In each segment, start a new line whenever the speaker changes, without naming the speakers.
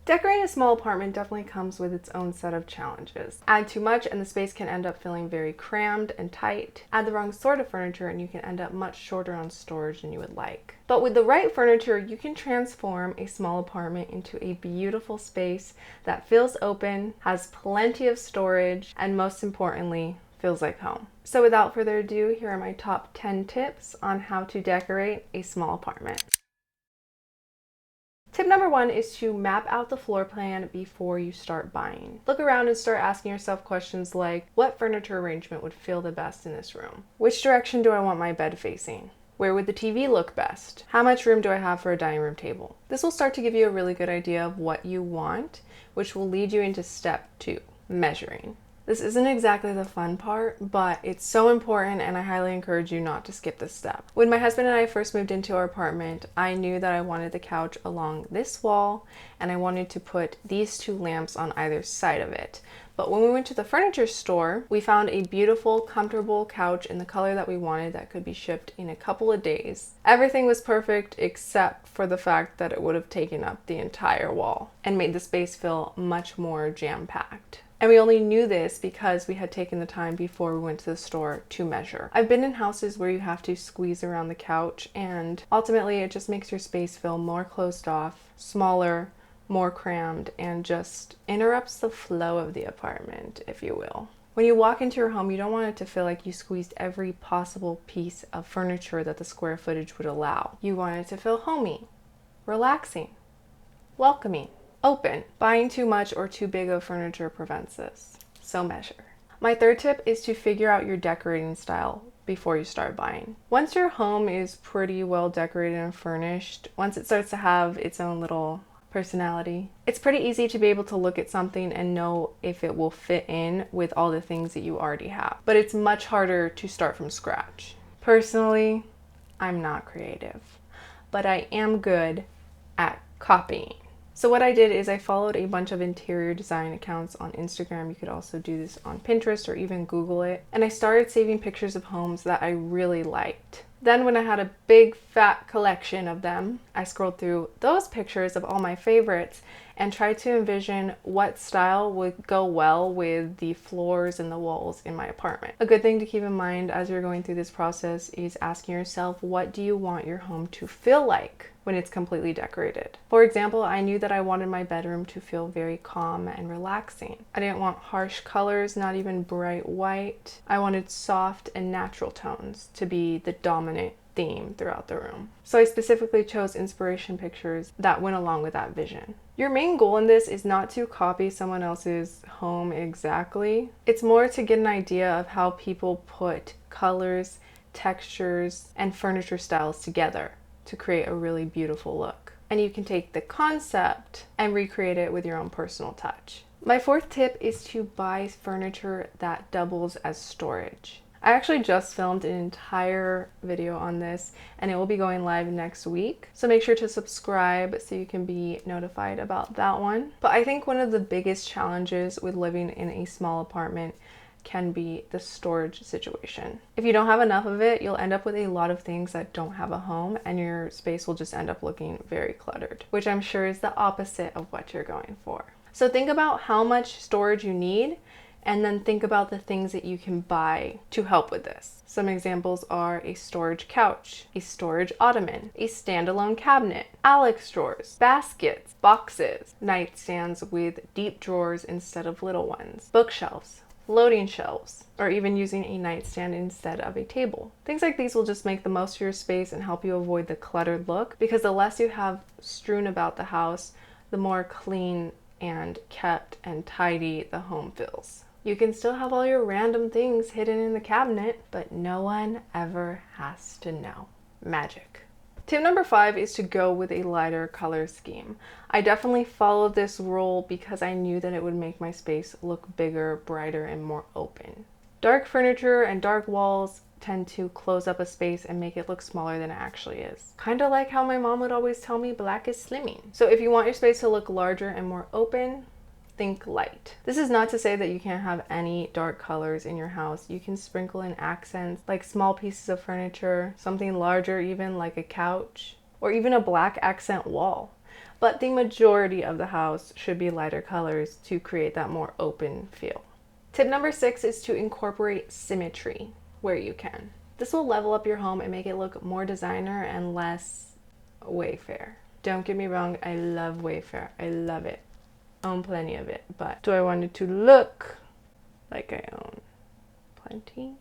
Decorating a small apartment definitely comes with its own set of challenges. Add too much and the space can end up feeling very crammed and tight. Add the wrong sort of furniture and you can end up much shorter on storage than you would like. But with the right furniture, you can transform a small apartment into a beautiful space that feels open, has plenty of storage, and most importantly, feels like home. So without further ado, here are my top 10 tips on how to decorate a small apartment. Tip number 1 is to map out the floor plan before you start buying. Look around and start asking yourself questions like, what furniture arrangement would feel the best in this room? Which direction do I want my bed facing? Where would the TV look best? How much room do I have for a dining room table? This will start to give you a really good idea of what you want, which will lead you into step 2, measuring. This isn't exactly the fun part, but it's so important and I highly encourage you not to skip this step. When my husband and I first moved into our apartment, I knew that I wanted the couch along this wall and I wanted to put these 2 lamps on either side of it. But when we went to the furniture store, we found a beautiful, comfortable couch in the color that we wanted that could be shipped in a couple of days. Everything was perfect except for the fact that it would have taken up the entire wall and made the space feel much more jam-packed. And we only knew this because we had taken the time before we went to the store to measure. I've been in houses where you have to squeeze around the couch and ultimately it just makes your space feel more closed off, smaller, more crammed, and just interrupts the flow of the apartment, if you will. When you walk into your home, you don't want it to feel like you squeezed every possible piece of furniture that the square footage would allow. You want it to feel homey, relaxing, welcoming, open. Buying too much or too big of furniture prevents this, so measure. My third tip is to figure out your decorating style before you start buying. Once your home is pretty well decorated and furnished, once it starts to have its own little personality, it's pretty easy to be able to look at something and know if it will fit in with all the things that you already have. But it's much harder to start from scratch. Personally, I'm not creative, but I am good at copying. So what I did is I followed a bunch of interior design accounts on Instagram. You could also do this on Pinterest or even Google it. And I started saving pictures of homes that I really liked. Then when I had a big fat collection of them, I scrolled through those pictures of all my favorites and tried to envision what style would go well with the floors and the walls in my apartment. A good thing to keep in mind as you're going through this process is asking yourself, what do you want your home to feel like when it's completely decorated? For example, I knew that I wanted my bedroom to feel very calm and relaxing. I didn't want harsh colors, not even bright white. I wanted soft and natural tones to be the dominant theme throughout the room. So I specifically chose inspiration pictures that went along with that vision. Your main goal in this is not to copy someone else's home exactly. It's more to get an idea of how people put colors, textures, and furniture styles together to create a really beautiful look. And you can take the concept and recreate it with your own personal touch. My fourth tip is to buy furniture that doubles as storage. I actually just filmed an entire video on this and it will be going live next week. So make sure to subscribe so you can be notified about that one. But I think one of the biggest challenges with living in a small apartment can be the storage situation. If you don't have enough of it, you'll end up with a lot of things that don't have a home and your space will just end up looking very cluttered, which I'm sure is the opposite of what you're going for. So think about how much storage you need and then think about the things that you can buy to help with this. Some examples are a storage couch, a storage ottoman, a standalone cabinet, Alex drawers, baskets, boxes, nightstands with deep drawers instead of little ones, bookshelves, loading shelves, or even using a nightstand instead of a table. Things like these will just make the most of your space and help you avoid the cluttered look, because the less you have strewn about the house, the more clean and kept and tidy the home feels. You can still have all your random things hidden in the cabinet, but no one ever has to know. Magic. Tip number 5 is to go with a lighter color scheme. I definitely followed this rule because I knew that it would make my space look bigger, brighter, and more open. Dark furniture and dark walls tend to close up a space and make it look smaller than it actually is. Kind of like how my mom would always tell me black is slimming. So if you want your space to look larger and more open, think light. This is not to say that you can't have any dark colors in your house. You can sprinkle in accents like small pieces of furniture, something larger even like a couch, or even a black accent wall. but the majority of the house should be lighter colors to create that more open feel. Tip number 6 is to incorporate symmetry where you can. This will level up your home and make it look more designer and less Wayfair. Don't get me wrong, I love Wayfair. I love it. I own plenty of it, but do I want it to look like I own plenty?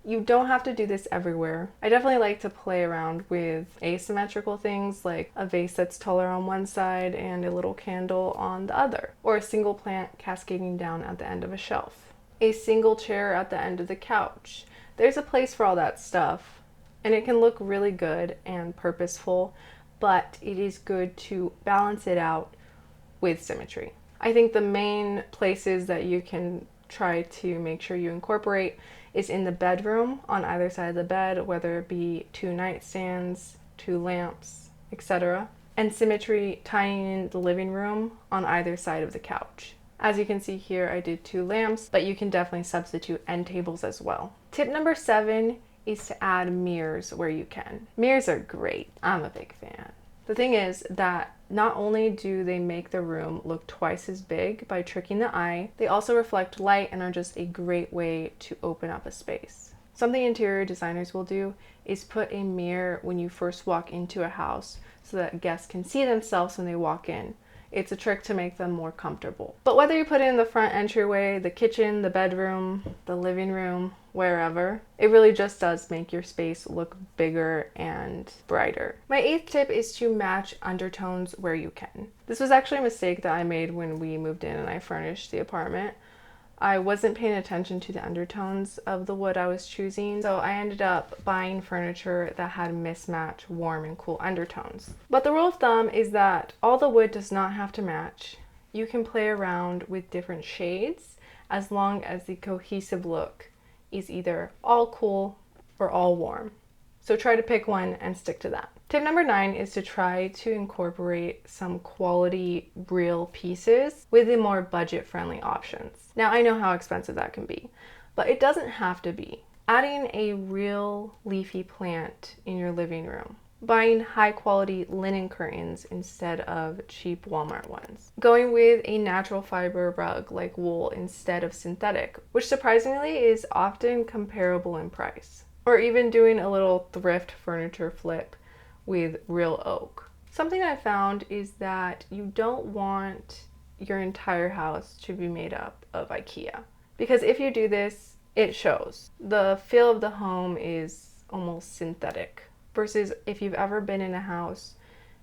You don't have to do this everywhere. I definitely like to play around with asymmetrical things like a vase that's taller on one side and a little candle on the other, or a single plant cascading down at the end of a shelf, a single chair at the end of the couch. There's a place for all that stuff, and it can look really good and purposeful, but it is good to balance it out with symmetry. I think the main places that you can try to make sure you incorporate is in the bedroom on either side of the bed, whether it be 2 nightstands, 2 lamps, etc. And symmetry tying in the living room on either side of the couch. As you can see here, I did 2 lamps, but you can definitely substitute end tables as well. Tip number 7 is to add mirrors where you can. Mirrors are great. I'm a big fan. The thing is that not only do they make the room look twice as big by tricking the eye, they also reflect light and are just a great way to open up a space. Something interior designers will do is put a mirror when you first walk into a house so that guests can see themselves when they walk in. It's a trick to make them more comfortable. But whether you put it in the front entryway, the kitchen, the bedroom, the living room, wherever, it really just does make your space look bigger and brighter. My 8th tip is to match undertones where you can. This was actually a mistake that I made when we moved in and I furnished the apartment. I wasn't paying attention to the undertones of the wood I was choosing, so I ended up buying furniture that had mismatched warm and cool undertones. But the rule of thumb is that all the wood does not have to match. You can play around with different shades as long as the cohesive look is either all cool or all warm. So try to pick one and stick to that. Tip number 9 is to try to incorporate some quality real pieces with the more budget-friendly options. Now I know how expensive that can be, but it doesn't have to be. Adding a real leafy plant in your living room, buying high-quality linen curtains instead of cheap Walmart ones, going with a natural fiber rug like wool instead of synthetic, which surprisingly is often comparable in price, or even doing a little thrift furniture flip with real oak. Something I found is that you don't want your entire house to be made up of IKEA, because if you do this, it shows. The feel of the home is almost synthetic, versus if you've ever been in a house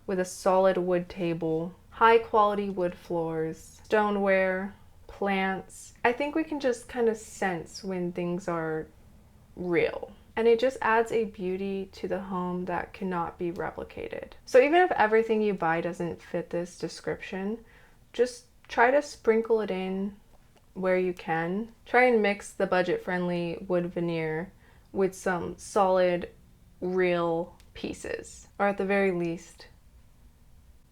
with a solid wood table, high quality wood floors, stoneware, plants. I think we can just kind of sense when things are real. And it just adds a beauty to the home that cannot be replicated. So even if everything you buy doesn't fit this description, just try to sprinkle it in where you can. Try and mix the budget-friendly wood veneer with some solid, real pieces. Or at the very least,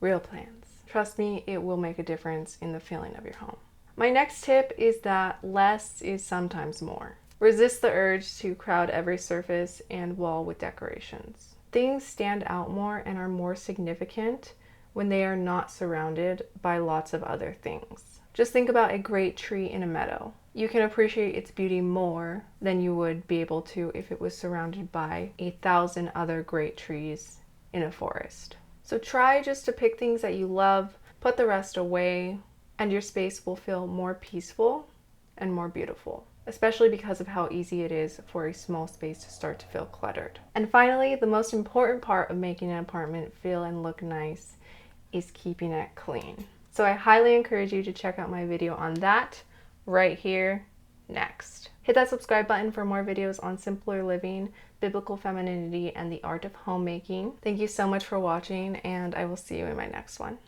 real plans. Trust me, it will make a difference in the feeling of your home. My next tip is that less is sometimes more. Resist the urge to crowd every surface and wall with decorations. Things stand out more and are more significant when they are not surrounded by lots of other things. Just think about a great tree in a meadow. You can appreciate its beauty more than you would be able to if it was surrounded by 1,000 other great trees in a forest. So try just to pick things that you love, put the rest away, and your space will feel more peaceful and more beautiful, especially because of how easy it is for a small space to start to feel cluttered. And finally, the most important part of making an apartment feel and look nice is keeping it clean. So I highly encourage you to check out my video on that right here next. Hit that subscribe button for more videos on simpler living, biblical femininity, and the art of homemaking. Thank you so much for watching, and I will see you in my next one.